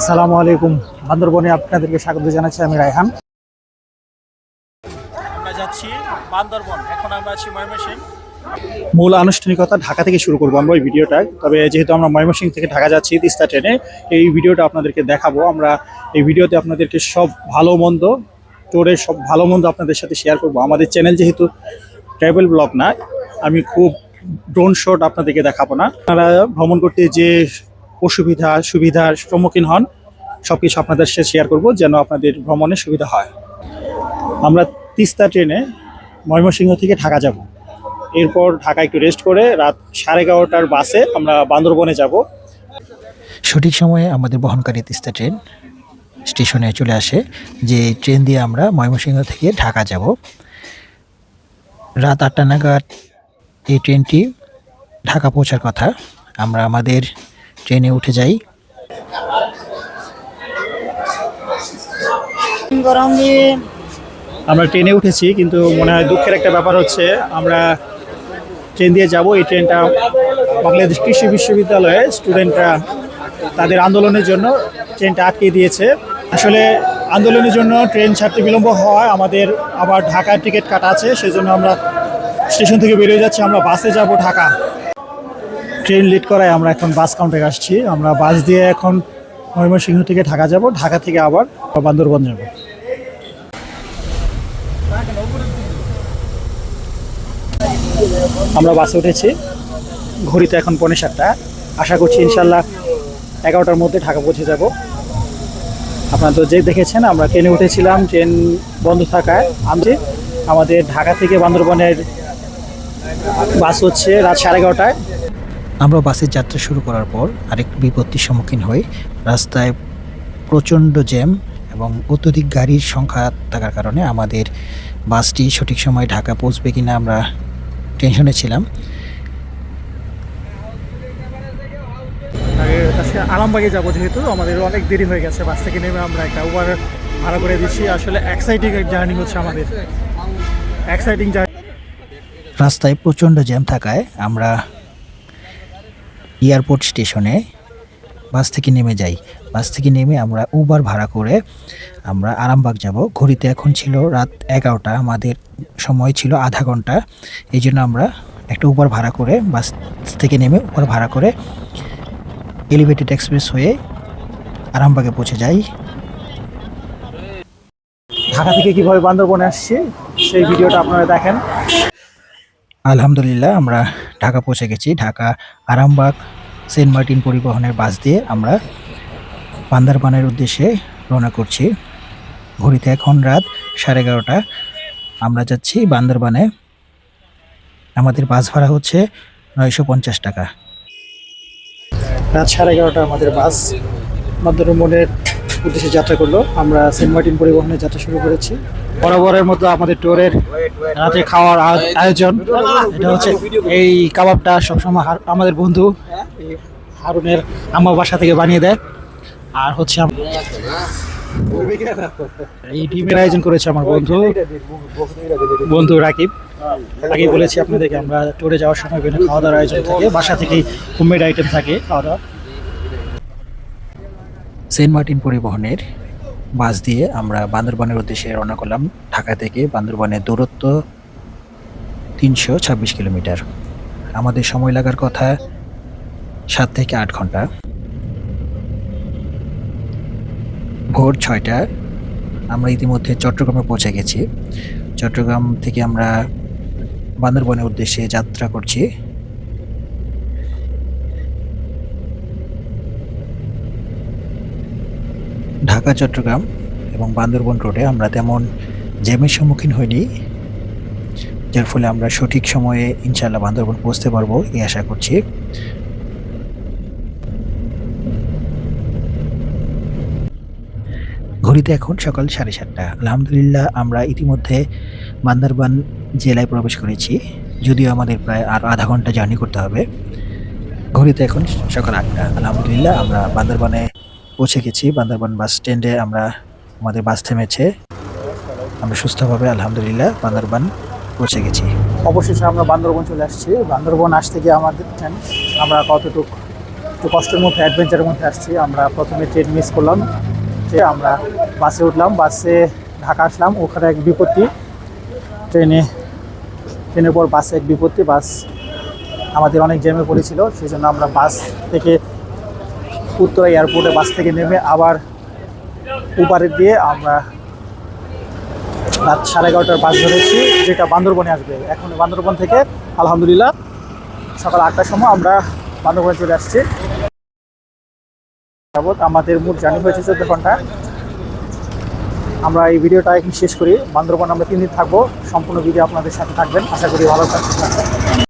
আসসালামু আলাইকুম। বান্দরবনে আপনাদেরকে স্বাগত জানাচ্ছি, আমি রায়হান। আমরা যাচ্ছি বান্দরবন, এখন আমরা আছি ময়মনসিংহ। মূল আনুষ্ঠানিকতা ঢাকা থেকে শুরু করবো আমরা ওই ভিডিওটায়। তবে যেহেতু আমরা ময়মনসিংহ থেকে ঢাকা যাচ্ছি তিস্তা ট্রেনে, এই ভিডিওটা আপনাদেরকে দেখাবো। আমরা এই ভিডিওতে আপনাদেরকে সব ভালো মন্দ, টোরের সব ভালো মন্দ আপনাদের সাথে শেয়ার করব। আমাদের চ্যানেল যেহেতু ট্রাভেল ব্লগ না, আমি খুব ড্রোন শট আপনাদেরকে দেখাবো না। আপনারা ভ্রমণ করতে যে সুবিধার সম্মুখীন হন সব কিছু আপনাদের সাথে শেয়ার করব, যেন আপনাদের ভ্রমণে সুবিধা হয়। আমরা তিস্তা ট্রেনে ময়মনসিংহ থেকে ঢাকা যাব। এরপর ঢাকা একটু রেস্ট করে রাত 11:30টার বাসে আমরা বান্দরবনে যাব। সঠিক সময়ে আমাদের বহনকারী তিস্তা ট্রেন স্টেশনে চলে আসে, যে ট্রেন দিয়ে আমরা ময়মনসিংহ থেকে ঢাকা যাব। রাত 8টা নাগাদ এই ট্রেনটি ঢাকা পৌঁছার কথা। আমরা আমাদের ট্রেনে উঠে যাই। আমরা ট্রেনে উঠেছি, কিন্তু মনে হয় দুঃখের একটা ব্যাপার হচ্ছে আমরা ট্রেন দিয়ে যাব। এই ট্রেনটা বাংলাদেশ কৃষি বিশ্ববিদ্যালয়ে স্টুডেন্টরা তাদের আন্দোলনের জন্য ট্রেনটা আটকে দিয়েছে। আসলে আন্দোলনের জন্য ট্রেন ছাড়তে বিলম্ব হওয়ায় আমাদের আবার ঢাকার টিকিট কাটা আছে, সেজন্য আমরা স্টেশন থেকে বেরিয়ে যাচ্ছি। আমরা বাসে যাব ঢাকা। ট্রেন লেট করায় আমরা এখন বাস কাউন্টারে আসছি। আমরা বাস দিয়ে এখন ময়মনসিংহ থেকে ঢাকা যাব, ঢাকা থেকে আবার বান্দরবন যাব। আমরা বাসে উঠেছি, ঘড়িতে এখন 7:45। আশা করছি ইনশাল্লাহ 11টার মধ্যে ঢাকা পৌঁছে যাব। আপনারা তো যে দেখেছেন আমরা ট্রেনে উঠেছিলাম, ট্রেন বন্ধ থাকায় আমাদের ঢাকা থেকে বান্দরবনের বাস হচ্ছে রাত 11:30টায়। আমরা বাসের যাত্রা শুরু করার পর আরেক বিপত্তির সম্মুখীন হই। রাস্তায় প্রচণ্ড জ্যাম এবং অত্যধিক গাড়ির সংখ্যা থাকার কারণে আমাদের বাসটি সঠিক সময় ঢাকা পৌঁছবে কিনা আমরা টেনশনে ছিলাম। আরামবাগে যাবো, যেহেতু আমাদের অনেক দেরি হয়ে গেছে। বাস থেকে নেমে আমরা একটা উবার ভাড়া করে দিচ্ছি। আসলে এক্সাইটিং জার্নি হচ্ছে আমাদের, এক্সাইটিং জার্নি। রাস্তায় প্রচণ্ড জ্যাম থাকায় আমরা এয়ারপোর্ট স্টেশনে বাস থেকে নেমে যাই। বাস থেকে নেমে আমরা উবার ভাড়া করে আমরা আরামবাগ যাব। ঘড়িতে এখন ছিল রাত 11টা, আমাদের সময় ছিল আধা ঘন্টা। এই জন্য আমরা একটা উবার ভাড়া করে বাস থেকে নেমে উবার ভাড়া করে এলিভেটেড এক্সপ্রেস হয়ে আরামবাগে পৌঁছে যাই। ঢাকা থেকে কিভাবে বান্দরবনে আসছি সেই ভিডিওটা আপনারা দেখেন। আলহামদুলিল্লাহ আমরা ঢাকা পৌঁছে গেছি। ঢাকা আরামবাগ সেন্ট মার্টিন পরিবহনের বাস দিয়ে আমরা বান্দরবানের উদ্দেশ্যে রওনা করছি। ঘড়িতে এখন রাত 11:30। আমরা যাচ্ছি বান্দরবানে। আমাদের বাস ভাড়া হচ্ছে 950 টাকা। রাত 11:30 আমাদের বাস বান্দরবনের উদ্দেশ্যে যাত্রা করলো। আমরা সেন্ট মার্টিন পরিবহনের যাত্রা শুরু করেছি। বরাবরের মতো আমাদের ট্যুরের রাতে খাওয়ার আয়োজন এটা হচ্ছে এই কাবাবটা সবসময় আমাদের বন্ধু হারুনের আম্মা বাসা থেকে বানিয়ে দেয়। আর হচ্ছে এই ডিমের আয়োজন করেছে আমার বন্ধু রাকিব। আগেই বলেছি আপনাদেরকে, আমরা ট্যুরে যাওয়ার সময় বিভিন্ন খাওয়া দাওয়ার আয়োজন থাকে, বাসা থেকেই হোমমেড আইটেম থাকে খাওয়া দাওয়া। সেন্ট মার্টিন পরিবহনের বাস দিয়ে আমরা বান্দরবানের উদ্দেশ্যে রওনা করলাম। ঢাকা থেকে বান্দরবানের দূরত্ব 326 কিলোমিটার। আমাদের সময় লাগার কথা 7 থেকে 8 ঘন্টা। ভোর 6টায় আমরা ইতিমধ্যে চট্টগ্রামে পৌঁছে গেছি। চট্টগ্রাম থেকে আমরা বান্দরবনের উদ্দেশ্যে যাত্রা করছি। ঢাকা চট্টগ্রাম এবং বান্দরবন রোডে আমরা তেমন জ্যামের সম্মুখীন হইনি, যার ফলে আমরা সঠিক সময়ে ইনশাআল্লাহ বান্দরবন পৌঁছতে পারবো এই আশা করছি। ঘড়িতে এখন সকাল 7:30। আলহামদুলিল্লাহ আমরা ইতিমধ্যে বান্দরবান জেলায় প্রবেশ করেছি, যদিও আমাদের প্রায় আর আধা ঘন্টা জার্নি করতে হবে। ঘড়িতে এখন সকাল 8টা। আলহামদুলিল্লাহ আমরা বান্দরবানে পৌঁছে গেছি। বান্দরবান বাস স্ট্যান্ডে আমাদের বাস থেমেছে। আমরা সুস্থভাবে আলহামদুলিল্লাহ বান্দরবান পৌঁছে গেছি। অবশেষে আমরা বান্দরবন চলে আসছি। বান্দরবন আসতে গিয়ে আমাদের আমরা কতটুকু একটু কষ্টের মধ্যে অ্যাডভেঞ্চারের মধ্যে আসছি। আমরা প্রথমে ট্রেন মিস করলাম, যে আমরা বাসে উঠলাম, বাসে ঢাকা আসলাম, ওখানে এক বিপত্তি, ট্রেনের পর বাসে এক বিপত্তি, বাস আমাদের অনেক জ্যামে পড়েছিল, সেই জন্য আমরা বাস থেকে উত্তরা এয়ারপোর্টে বাস থেকে নেমে আবার উপারে দিয়ে আমরা রাত 11:30টার বাস ধরেছি, যেটা বান্দরবনে আসবে। এখন বান্দরবন থেকে আলহামদুলিল্লাহ সকাল 8টার সময় আমরা বান্দরবনে চলে আসছি। আমাদের মোট জার্নি হয়েছে 14 ঘন্টা। আমরা এই ভিডিওটা এখন শেষ করি। বান্দরবন আমরা 3 দিন থাকবো, সম্পূর্ণ ভিডিও আপনাদের সাথে থাকবেন, আশা করি ভালো থাকবেন।